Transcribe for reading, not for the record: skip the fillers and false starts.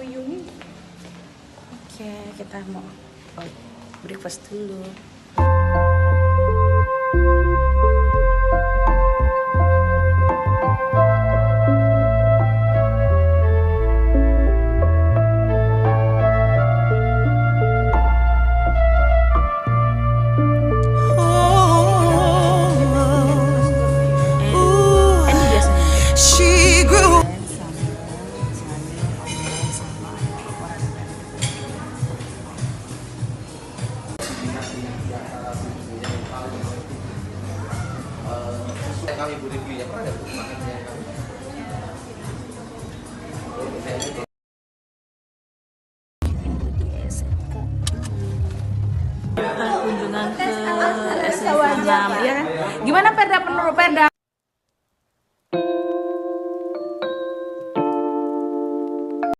Yuni. Oke, kita mau breakfast dulu. Kami Bu review ya, pernah nggak Bu paketnya kami? Kunjungan ke SMK 6 ya kan? Gimana Perda, menurut Perda?